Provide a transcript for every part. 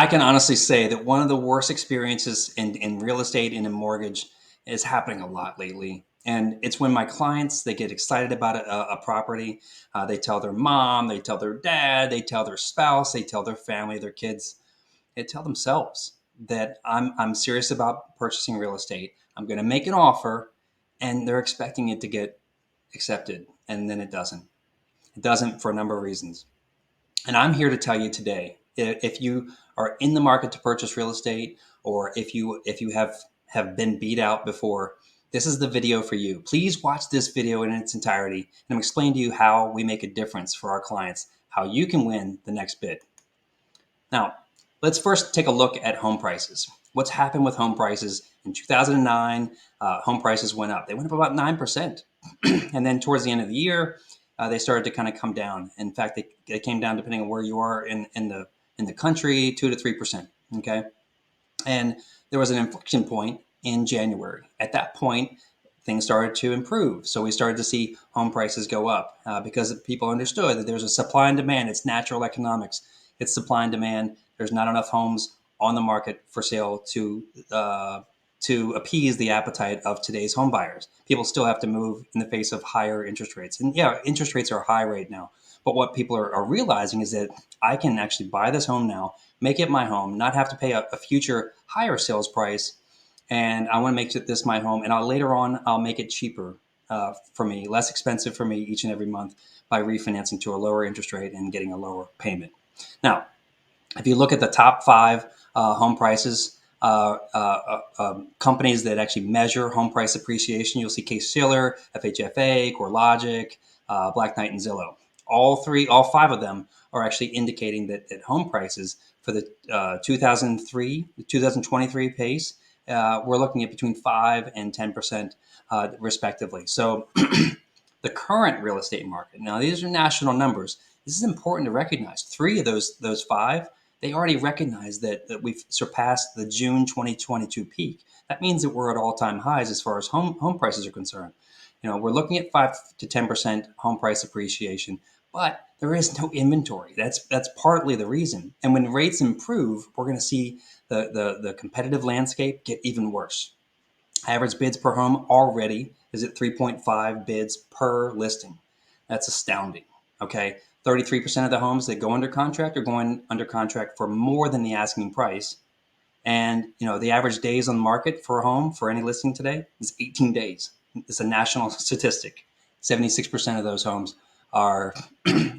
I can honestly say that one of the worst experiences in real estate and in mortgage is happening a lot lately. And it's when my clients, they get excited about a property. They tell their mom, they tell their dad, they tell their spouse, they tell their family, their kids, they tell themselves that I'm serious about purchasing real estate. I'm going to make an offer, and they're expecting it to get accepted. And then it doesn't. It doesn't for a number of reasons. And I'm here to tell you today, if you are in the market to purchase real estate, or if you have been beat out before, this is the video for you. Please watch this video in its entirety, and I'm explaining to you how we make a difference for our clients, how you can win the next bid. Now, let's first take a look at home prices. What's happened with home prices in 2009? Home prices went up. They went up about 9%. And then towards the end of the year, they started to kind of come down. In fact, they came down, depending on where you are in the country, 2 to 3%. Okay. And there was an inflection point in January. At that point, things started to improve. So we started to see home prices go up because people understood that there's a supply and demand. It's natural economics. It's supply and demand. There's not enough homes on the market for sale to appease the appetite of today's home buyers. People still have to move in the face of higher interest rates. And yeah, interest rates are high right now. But what people are realizing is that I can actually buy this home now, make it my home, not have to pay a future higher sales price. And I want to make this my home. And later on, I'll make it cheaper for me, less expensive for me each and every month by refinancing to a lower interest rate and getting a lower payment. Now, if you look at the top five home prices, companies that actually measure home price appreciation, you'll see Case-Shiller, FHFA, CoreLogic, Black Knight, and Zillow. All five of them are actually indicating that home prices for the 2023 pace, we're looking at between 5 and 10%, respectively. So the current real estate market, now these are national numbers. This is important to recognize. Three of those five, they already recognize that we've surpassed the June 2022 peak. That means that we're at all-time highs as far as home prices are concerned. We're looking at 5 to 10% home price appreciation, but there is no inventory. That's partly the reason. And when rates improve, we're going to see the competitive landscape get even worse. Average bids per home already is at 3.5 bids per listing. That's astounding. Okay. 33% of the homes that go under contract are going under contract for more than the asking price. And, the average days on the market for a home for any listing today is 18 days. It's a national statistic. 76% of those homes are,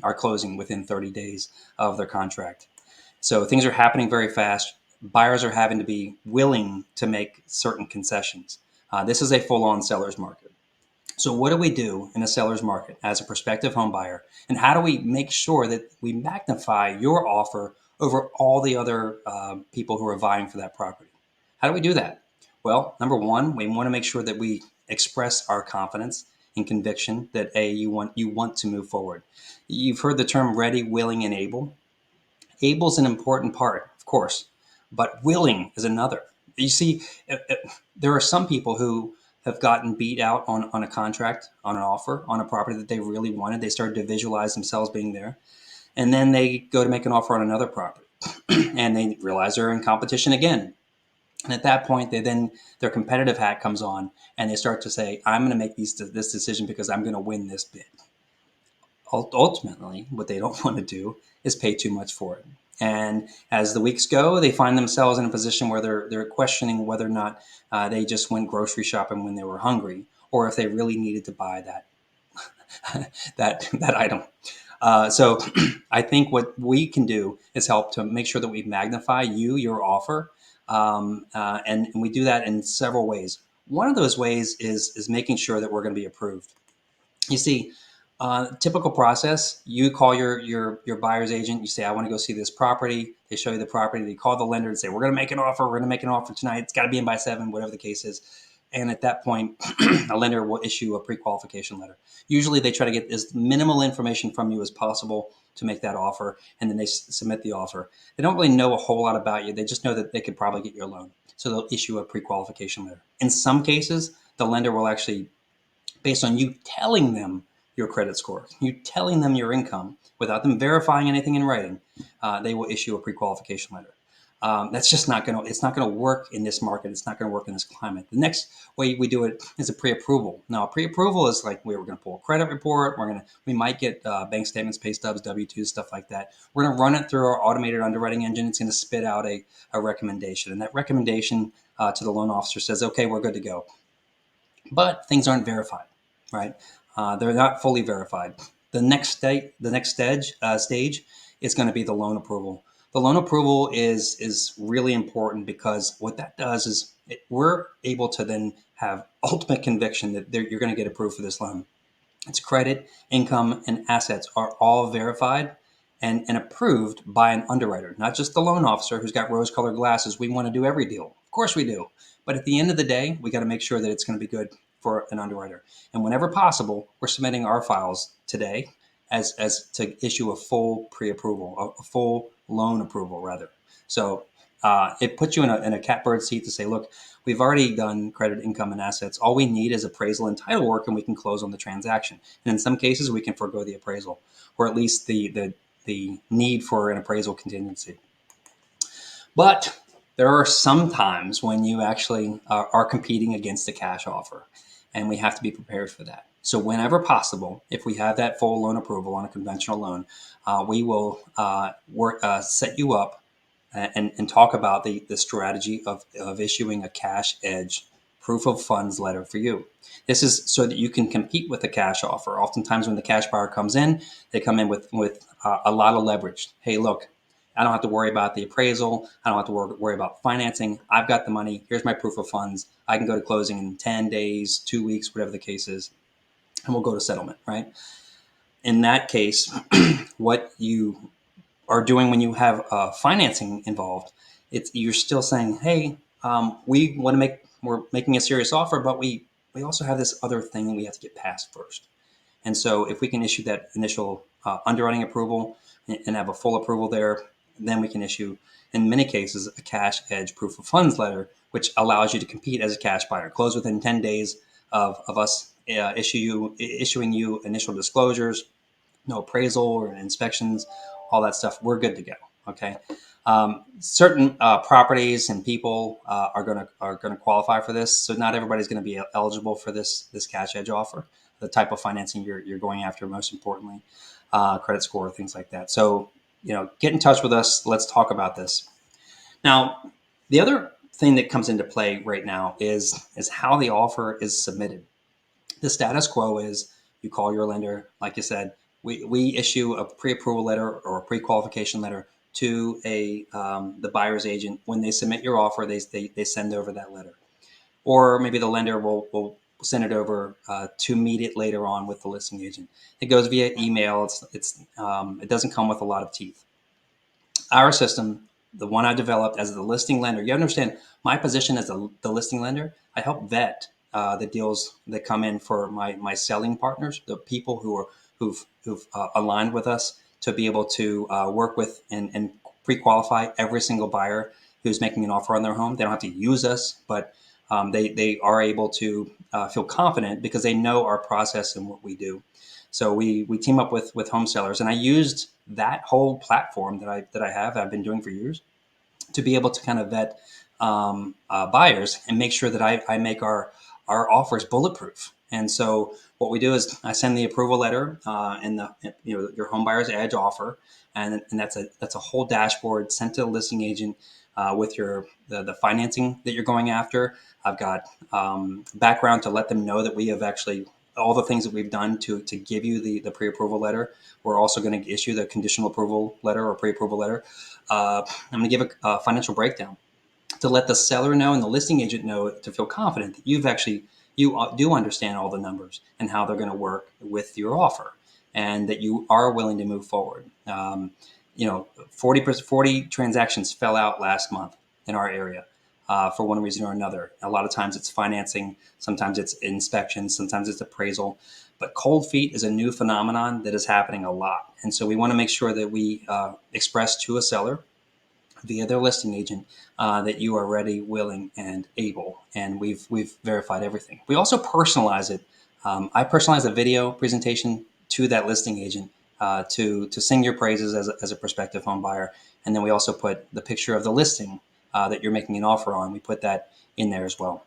are closing within 30 days of their contract. So things are happening very fast. Buyers are having to be willing to make certain concessions. This is a full-on seller's market. So what do we do in a seller's market as a prospective home buyer? And how do we make sure that we magnify your offer over all the other people who are vying for that property? How do we do that? Well, number one, we want to make sure that we express our confidence and conviction that you want to move forward. You've heard the term ready, willing, and able. Able's an important part, of course, but willing is another. You see, there are some people who have gotten beat out on a contract, on an offer, on a property that they really wanted. They started to visualize themselves being there. And then they go to make an offer on another property and they realize they're in competition again. And at that point, their competitive hat comes on and they start to say, I'm going to make this decision because I'm going to win this bid. Ultimately, what they don't want to do is pay too much for it. And as the weeks go, they find themselves in a position where they're questioning whether or not they just went grocery shopping when they were hungry, or if they really needed to buy that item. So I think what we can do is help to make sure that we magnify your offer, and we do that in several ways. One of those ways is making sure that we're going to be approved. You see, typical process, you call your buyer's agent, you say, I want to go see this property. They show you the property. They call the lender and say, we're going to make an offer. We're going to make an offer tonight. It's got to be in by 7, whatever the case is. And at that point, a lender will issue a pre-qualification letter. Usually they try to get as minimal information from you as possible to make that offer, and then they submit the offer. They don't really know a whole lot about you. They just know that they could probably get your loan. So they'll issue a pre-qualification letter. In some cases, the lender will actually, based on you telling them your credit score, you telling them your income, without them verifying anything in writing, they will issue a pre-qualification letter. That's just not going to, it's not going to work in this market. It's not going to work in this climate. The next way we do it is a pre-approval. Now, pre-approval is like we're going to pull a credit report. We might get bank statements, pay stubs, W-2s, stuff like that. We're going to run it through our automated underwriting engine. It's going to spit out a recommendation. And that recommendation to the loan officer says, okay, we're good to go. But things aren't verified, right? They're not fully verified. The next stage is going to be the loan approval. The loan approval is really important because what that does is we're able to then have ultimate conviction that you're going to get approved for this loan. Its credit, income, and assets are all verified and approved by an underwriter, not just the loan officer who's got rose-colored glasses. We want to do every deal. Of course we do. But at the end of the day, we got to make sure that it's going to be good for an underwriter. And whenever possible, we're submitting our files today as to issue a full pre-approval, a full loan approval, rather. So it puts you in a catbird seat to say, look, we've already done credit, income, and assets. All we need is appraisal and title work, and we can close on the transaction. And in some cases, we can forego the appraisal, or at least the need for an appraisal contingency. But there are some times when you actually are competing against a cash offer, and we have to be prepared for that. So whenever possible, if we have that full loan approval on a conventional loan, we will set you up and talk about the strategy of issuing a cash edge proof of funds letter for you. This is so that you can compete with the cash offer. Oftentimes when the cash buyer comes in, they come in with a lot of leverage. Hey, look, I don't have to worry about the appraisal. I don't have to worry about financing. I've got the money. Here's my proof of funds. I can go to closing in 10 days, 2 weeks, whatever the case is, and we'll go to settlement, right? In that case, what you are doing when you have financing involved, you're still saying, hey, we want to we're making a serious offer, but we also have this other thing that we have to get past first. And so if we can issue that initial underwriting approval and have a full approval there, then we can issue, in many cases, a cash edge proof of funds letter, which allows you to compete as a cash buyer. Close within 10 days of us issuing you initial disclosures, no appraisal or inspections, all that stuff. We're good to go. Okay. Certain properties and people are gonna qualify for this. So not everybody's going to be eligible for this cash edge offer. The type of financing you're going after, most importantly, credit score, things like that. So get in touch with us. Let's talk about this. Now, the other thing that comes into play right now is how the offer is submitted. The status quo is you call your lender, like you said. We issue a pre-approval letter or a pre-qualification letter to the buyer's agent. When they submit your offer, they send over that letter, or maybe the lender will send it over to meet it later on with the listing agent. It goes via email. It doesn't come with a lot of teeth. Our system, the one I developed as the listing lender, you understand my position as the listing lender. I help vet the deals that come in for my selling partners, the people who've aligned with us to be able to work with and pre-qualify every single buyer who's making an offer on their home. They don't have to use us, but they are able to feel confident because they know our process and what we do. So we team up with home sellers, and I used that whole platform that I've been doing for years to be able to kind of vet buyers and make sure that I make our offers bulletproof. And so what we do is I send the approval letter and your home buyer's edge offer, and that's a whole dashboard sent to the listing agent with the financing that you're going after. I've got background to let them know that we have actually all the things that we've done to give you the pre-approval letter. We're also going to issue the conditional approval letter or pre-approval letter. I'm going to give a financial breakdown to let the seller know and the listing agent know to feel confident that you do understand all the numbers and how they're going to work with your offer, and that you are willing to move forward. 40 transactions fell out last month in our area for one reason or another. A lot of times it's financing, sometimes it's inspections, sometimes it's appraisal. But cold feet is a new phenomenon that is happening a lot. And so we want to make sure that we express to a seller via their listing agent that you are ready, willing, and able. And we've verified everything. We also personalize it. I personalize the video presentation to that listing agent to sing your praises as a prospective home buyer. And then we also put the picture of the listing that you're making an offer on. We put that in there as well.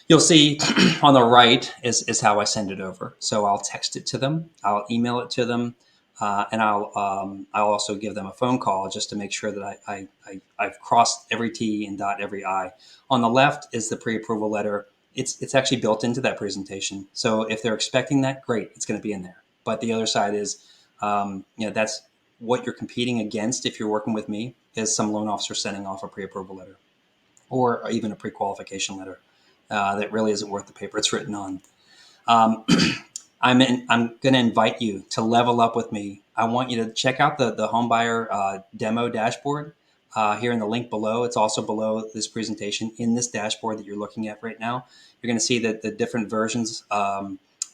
You'll see on the right is how I send it over. So I'll text it to them, I'll email it to them, and I'll also give them a phone call just to make sure that I've crossed every T and dot every I. On the left is the pre-approval letter. It's actually built into that presentation. So if they're expecting that, great, it's going to be in there. But the other side is, that's what you're competing against if you're working with me, is some loan officer sending off a pre-approval letter or even a pre-qualification letter that really isn't worth the paper it's written on. Um, I'm going to invite you to level up with me. I want you to check out the homebuyer demo dashboard here in the link below. It's also below this presentation. In this dashboard that you're looking at right now, you're going to see that the different versions.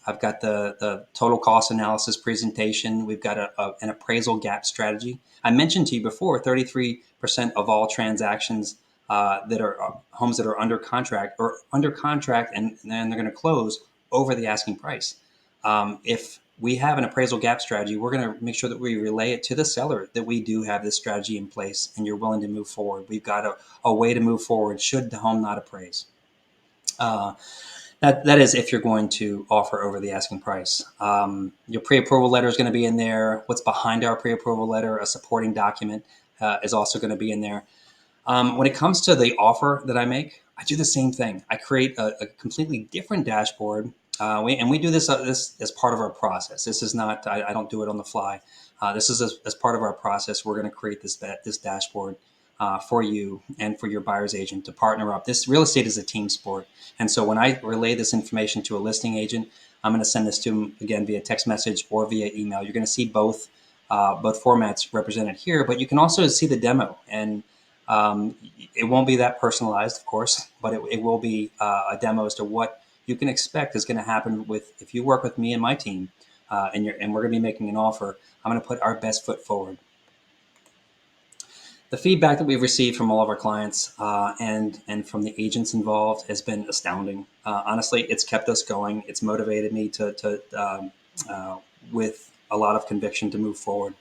I've got the total cost analysis presentation. We've got an appraisal gap strategy. I mentioned to you before, 33% of all transactions that are homes that are under contract and then they're going to close over the asking price. If we have an appraisal gap strategy, we're going to make sure that we relay it to the seller that we do have this strategy in place and you're willing to move forward. We've got a way to move forward should the home not appraise. That is if you're going to offer over the asking price. Your pre-approval letter is going to be in there. What's behind our pre-approval letter, a supporting document, is also going to be in there. When it comes to the offer that I make, I do the same thing. I create a completely different dashboard. We do this as part of our process. This is not, I don't do it on the fly. This is as part of our process. We're going to create this dashboard for you and for your buyer's agent to partner up. This real estate is a team sport. And so when I relay this information to a listing agent, I'm going to send this to them again via text message or via email. You're going to see both formats represented here, but you can also see the demo. And it won't be that personalized, of course, but it will be a demo as to what you can expect is going to happen if you work with me and my team, and we're going to be making an offer. I'm going to put our best foot forward. The feedback that we've received from all of our clients and from the agents involved has been astounding. Honestly, it's kept us going. It's motivated me with a lot of conviction to move forward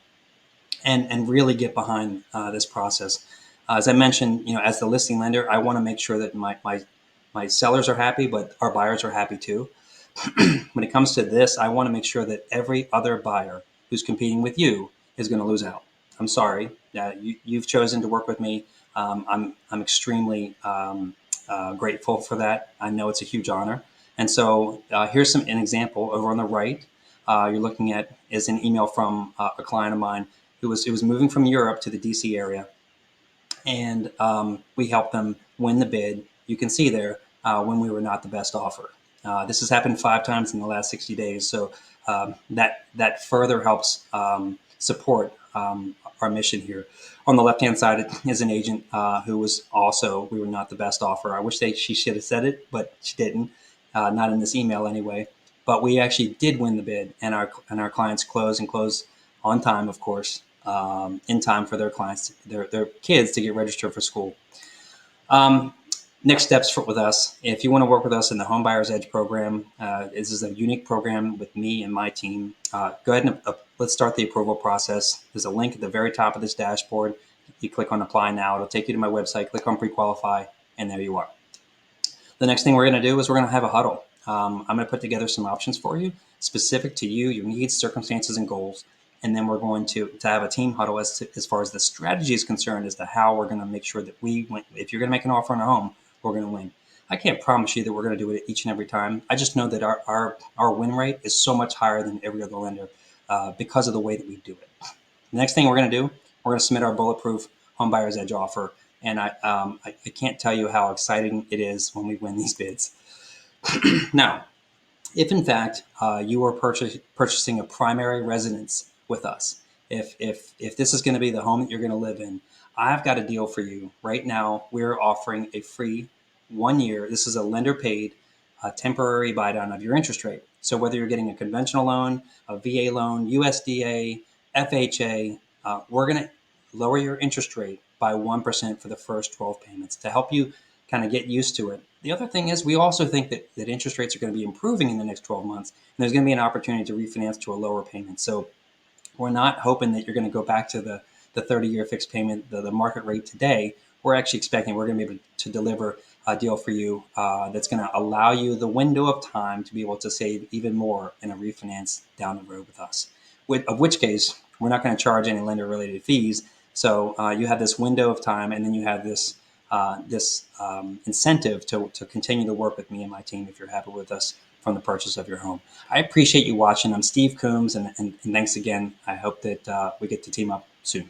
and really get behind this process. As I mentioned, as the listing lender, I want to make sure that my sellers are happy, but our buyers are happy too. When it comes to this, I want to make sure that every other buyer who's competing with you is going to lose out. I'm sorry. You've chosen to work with me. I'm extremely grateful for that. I know it's a huge honor. And so here's an example over on the right. You're looking at is an email from a client of mine who was moving from Europe to the DC area, and we helped them win the bid. You can see there when we were not the best offer. This has happened 5 times in the last 60 days, so that further helps support our mission here. On the left-hand side is an agent who was also, we were not the best offer. I wish she should have said it, but she didn't, not in this email anyway. But we actually did win the bid, and our clients closed on time, of course, in time for their clients, their kids to get registered for school. Next steps with us. If you want to work with us in the Home Buyer's Edge program, this is a unique program with me and my team. Go ahead and let's start the approval process. There's a link at the very top of this dashboard. You click on Apply Now. It'll take you to my website. Click on Pre-Qualify, and there you are. The next thing we're going to do is we're going to have a huddle. I'm going to put together some options for you, specific to you, your needs, circumstances, and goals. And then we're going to have a team huddle as far as the strategy is concerned as to how we're going to make sure that we win. If you're going to make an offer on a home, we're going to win. I can't promise you that we're going to do it each and every time. I just know that our win rate is so much higher than every other lender because of the way that we do it. The next thing we're going to do, we're going to submit our bulletproof Home Buyer's Edge offer. And I can't tell you how exciting it is when we win these bids. Now, if in fact you are purchasing a primary residence with us, if this is going to be the home that you're going to live in, I've got a deal for you. Right now, we're offering a free 1 year. This is a lender paid temporary buy down of your interest rate. So whether you're getting a conventional loan, a VA loan, USDA, FHA, we're going to lower your interest rate by 1% for the first 12 payments to help you kind of get used to it. The other thing is we also think that interest rates are going to be improving in the next 12 months, and there's going to be an opportunity to refinance to a lower payment. So We're not hoping that you're going to go back to the 30-year fixed payment, the market rate today. We're actually expecting we're going to be able to deliver a deal for you that's going to allow you the window of time to be able to save even more in a refinance down the road with us. Of which case, we're not going to charge any lender-related fees. So you have this window of time, and then you have this incentive to continue to work with me and my team if you're happy with us from the purchase of your home. I appreciate you watching. I'm Steve Coombs, and thanks again. I hope that we get to team up soon.